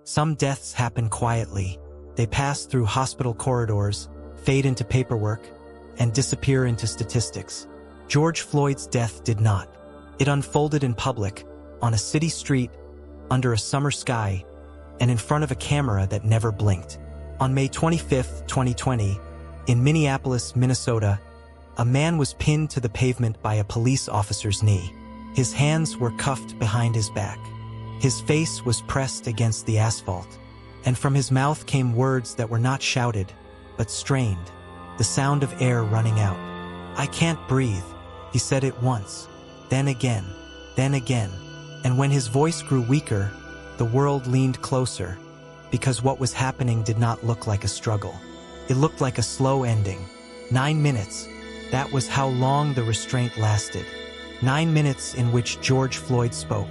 Some deaths happen quietly. They pass through hospital corridors, fade into paperwork, and disappear into statistics. George Floyd's death did not. It unfolded in public, on a city street, under a summer sky, and in front of a camera that never blinked. On May 25, 2020, in Minneapolis, Minnesota, a man was pinned to the pavement by a police officer's knee. His hands were cuffed behind his back. His face was pressed against the asphalt, and from his mouth came words that were not shouted, but strained, the sound of air running out. "I can't breathe," he said it once, then again, and when his voice grew weaker, the world leaned closer, because what was happening did not look like a struggle. It looked like a slow ending. 9 minutes. That was how long the restraint lasted. 9 minutes in which George Floyd spoke.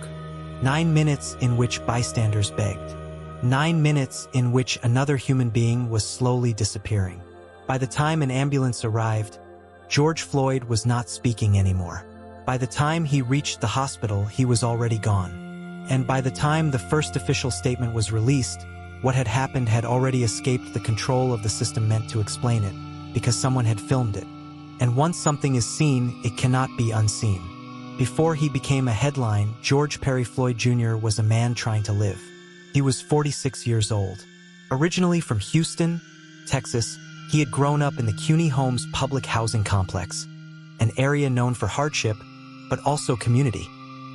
9 minutes in which bystanders begged. 9 minutes in which another human being was slowly disappearing. By the time an ambulance arrived, George Floyd was not speaking anymore. By the time he reached the hospital, he was already gone. And by the time the first official statement was released, what had happened had already escaped the control of the system meant to explain it, because someone had filmed it. And once something is seen, it cannot be unseen. Before he became a headline, George Perry Floyd Jr. was a man trying to live. He was 46 years old. Originally from Houston, Texas, he had grown up in the CUNY Homes public housing complex, an area known for hardship, but also community.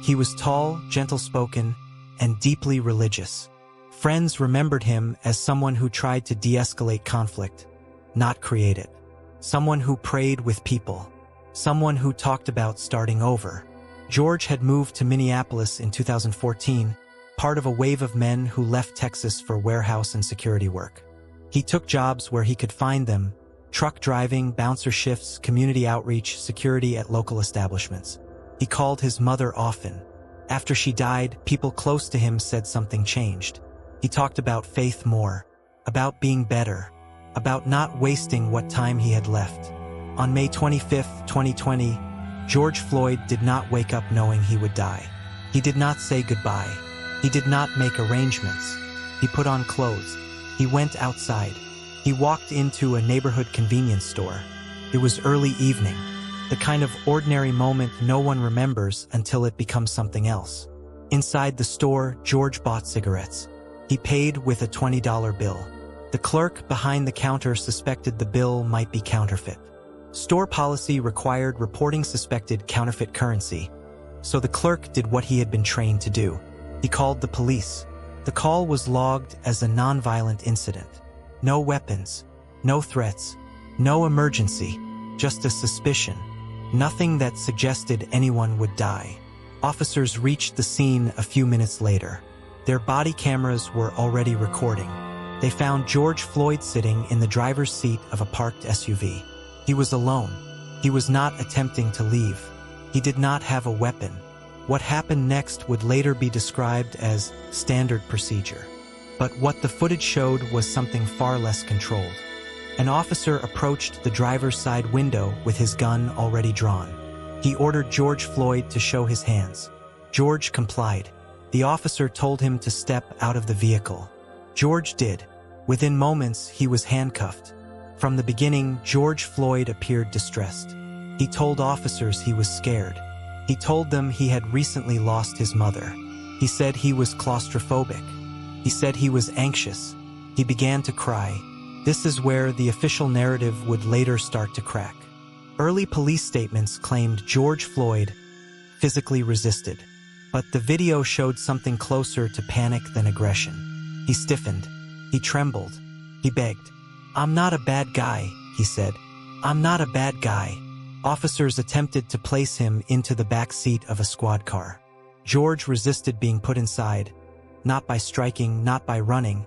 He was tall, gentle-spoken, and deeply religious. Friends remembered him as someone who tried to de-escalate conflict, not create it. Someone who prayed with people. Someone who talked about starting over. George had moved to Minneapolis in 2014, part of a wave of men who left Texas for warehouse and security work. He took jobs where he could find them: truck driving, bouncer shifts, community outreach, security at local establishments. He called his mother often. After she died, people close to him said something changed. He talked about faith more, about being better, about not wasting what time he had left. On May 25, 2020, George Floyd did not wake up knowing he would die. He did not say goodbye. He did not make arrangements. He put on clothes. He went outside. He walked into a neighborhood convenience store. It was early evening, the kind of ordinary moment no one remembers until it becomes something else. Inside the store, George bought cigarettes. He paid with a $20 bill. The clerk behind the counter suspected the bill might be counterfeit. Store policy required reporting suspected counterfeit currency, so the clerk did what he had been trained to do. He called the police. The call was logged as a nonviolent incident. No weapons, no threats, no emergency, just a suspicion. Nothing that suggested anyone would die. Officers reached the scene a few minutes later. Their body cameras were already recording. They found George Floyd sitting in the driver's seat of a parked SUV. He was alone. He was not attempting to leave. He did not have a weapon. What happened next would later be described as standard procedure. But what the footage showed was something far less controlled. An officer approached the driver's side window with his gun already drawn. He ordered George Floyd to show his hands. George complied. The officer told him to step out of the vehicle. George did. Within moments, he was handcuffed. From the beginning, George Floyd appeared distressed. He told officers he was scared. He told them he had recently lost his mother. He said he was claustrophobic. He said he was anxious. He began to cry. This is where the official narrative would later start to crack. Early police statements claimed George Floyd physically resisted, but the video showed something closer to panic than aggression. He stiffened. He trembled. He begged. "I'm not a bad guy," he said. "I'm not a bad guy." Officers attempted to place him into the back seat of a squad car. George resisted being put inside, not by striking, not by running,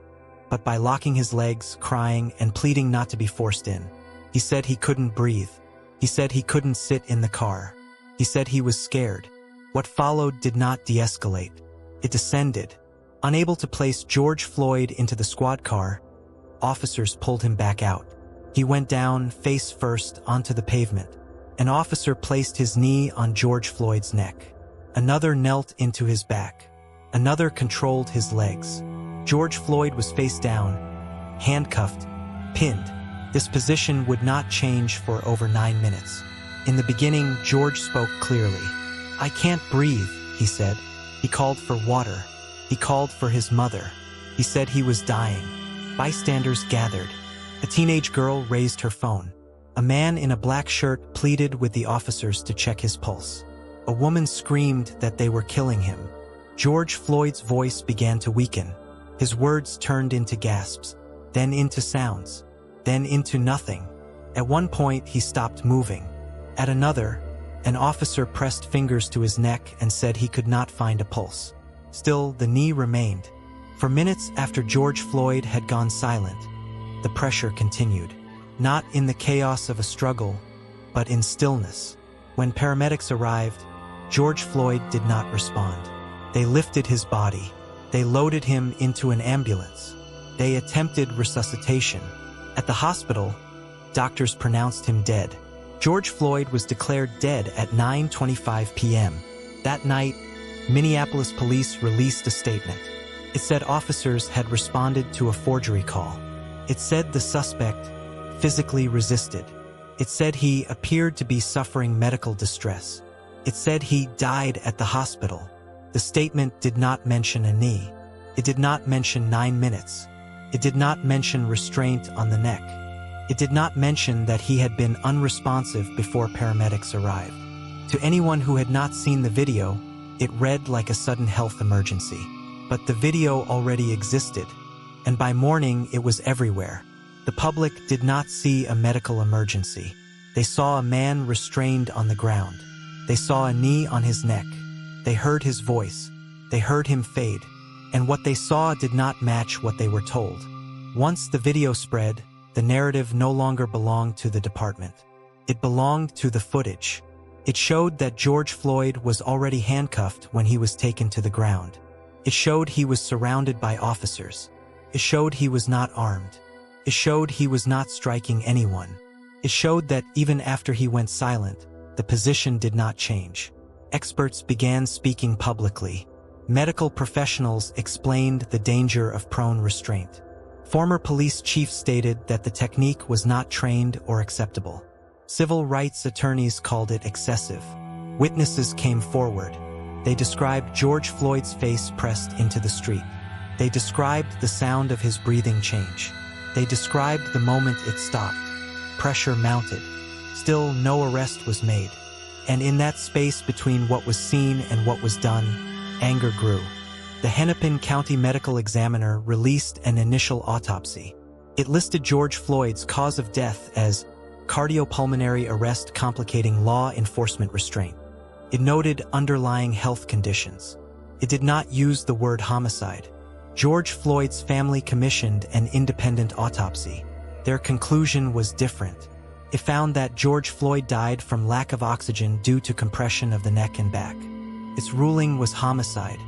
but by locking his legs, crying, and pleading not to be forced in. He said he couldn't breathe. He said he couldn't sit in the car. He said he was scared. What followed did not de-escalate. It descended. Unable to place George Floyd into the squad car, officers pulled him back out. He went down, face first, onto the pavement. An officer placed his knee on George Floyd's neck. Another knelt into his back. Another controlled his legs. George Floyd was face down, handcuffed, pinned. This position would not change for over 9 minutes. In the beginning, George spoke clearly. "I can't breathe," he said. He called for water. He called for his mother. He said he was dying. Bystanders gathered. A teenage girl raised her phone. A man in a black shirt pleaded with the officers to check his pulse. A woman screamed that they were killing him. George Floyd's voice began to weaken. His words turned into gasps, then into sounds, then into nothing. At one point, he stopped moving. At another, an officer pressed fingers to his neck and said he could not find a pulse. Still, the knee remained. For minutes after George Floyd had gone silent, the pressure continued. Not in the chaos of a struggle, but in stillness. When paramedics arrived, George Floyd did not respond. They lifted his body. They loaded him into an ambulance. They attempted resuscitation. At the hospital, doctors pronounced him dead. George Floyd was declared dead at 9:25 p.m. That night, Minneapolis police released a statement. It said officers had responded to a forgery call. It said the suspect physically resisted. It said he appeared to be suffering medical distress. It said he died at the hospital. The statement did not mention a knee. It did not mention 9 minutes. It did not mention restraint on the neck. It did not mention that he had been unresponsive before paramedics arrived. To anyone who had not seen the video, it read like a sudden health emergency. But the video already existed, and by morning it was everywhere. The public did not see a medical emergency. They saw a man restrained on the ground. They saw a knee on his neck. They heard his voice. They heard him fade. And what they saw did not match what they were told. Once the video spread, the narrative no longer belonged to the department. It belonged to the footage. It showed that George Floyd was already handcuffed when he was taken to the ground. It showed he was surrounded by officers. It showed he was not armed. It showed he was not striking anyone. It showed that even after he went silent, the position did not change. Experts began speaking publicly. Medical professionals explained the danger of prone restraint. Former police chiefs stated that the technique was not trained or acceptable. Civil rights attorneys called it excessive. Witnesses came forward. They described George Floyd's face pressed into the street. They described the sound of his breathing change. They described the moment it stopped. Pressure mounted. Still, no arrest was made. And in that space between what was seen and what was done, anger grew. The Hennepin County Medical Examiner released an initial autopsy. It listed George Floyd's cause of death as cardiopulmonary arrest complicating law enforcement restraint. It noted underlying health conditions. It did not use the word homicide. George Floyd's family commissioned an independent autopsy. Their conclusion was different. It found that George Floyd died from lack of oxygen due to compression of the neck and back. Its ruling was homicide.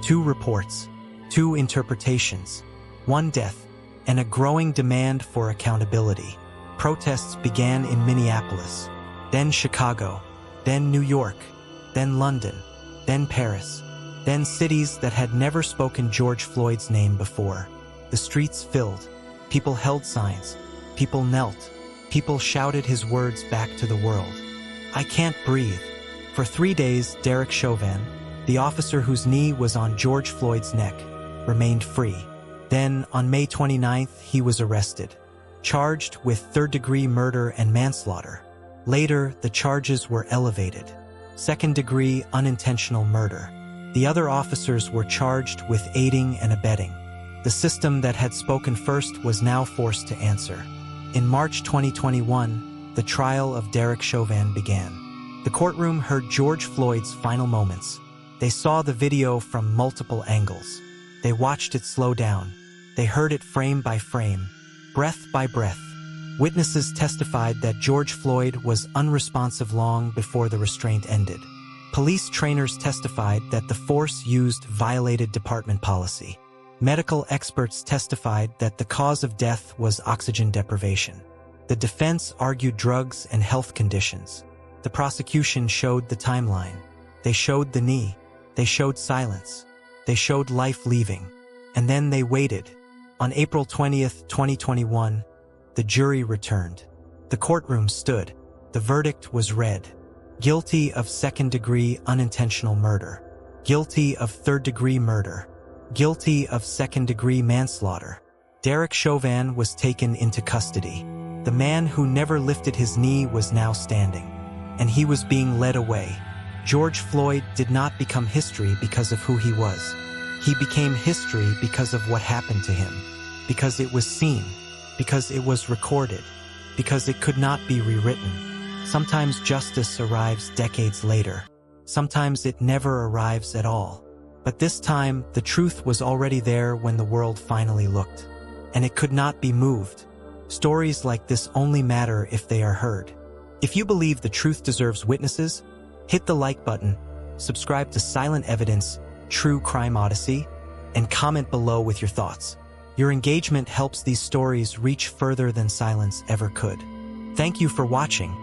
2 reports, 2 interpretations, 1 death, and a growing demand for accountability. Protests began in Minneapolis, then Chicago, then New York, then London, then Paris, then cities that had never spoken George Floyd's name before. The streets filled. People held signs. People knelt. People shouted his words back to the world. "I can't breathe." For 3 days, Derek Chauvin, the officer whose knee was on George Floyd's neck, remained free. Then, on May 29th, he was arrested, charged with third-degree murder and manslaughter. Later, the charges were elevated. Second-degree unintentional murder. The other officers were charged with aiding and abetting. The system that had spoken first was now forced to answer. In March 2021, the trial of Derek Chauvin began. The courtroom heard George Floyd's final moments. They saw the video from multiple angles. They watched it slow down. They heard it frame by frame, breath by breath. Witnesses testified that George Floyd was unresponsive long before the restraint ended. Police trainers testified that the force used violated department policy. Medical experts testified that the cause of death was oxygen deprivation. The defense argued drugs and health conditions. The prosecution showed the timeline. They showed the knee. They showed silence. They showed life leaving. And then they waited. On April 20th, 2021, the jury returned. The courtroom stood. The verdict was read. Guilty of second-degree unintentional murder. Guilty of third-degree murder. Guilty of second-degree manslaughter. Derek Chauvin was taken into custody. The man who never lifted his knee was now standing, and he was being led away. George Floyd did not become history because of who he was. He became history because of what happened to him, because it was seen, because it was recorded, because it could not be rewritten. Sometimes justice arrives decades later. Sometimes it never arrives at all. But this time, the truth was already there when the world finally looked. And it could not be moved. Stories like this only matter if they are heard. If you believe the truth deserves witnesses, hit the like button, subscribe to Silent Evidence, True Crime Odyssey, and comment below with your thoughts. Your engagement helps these stories reach further than silence ever could. Thank you for watching.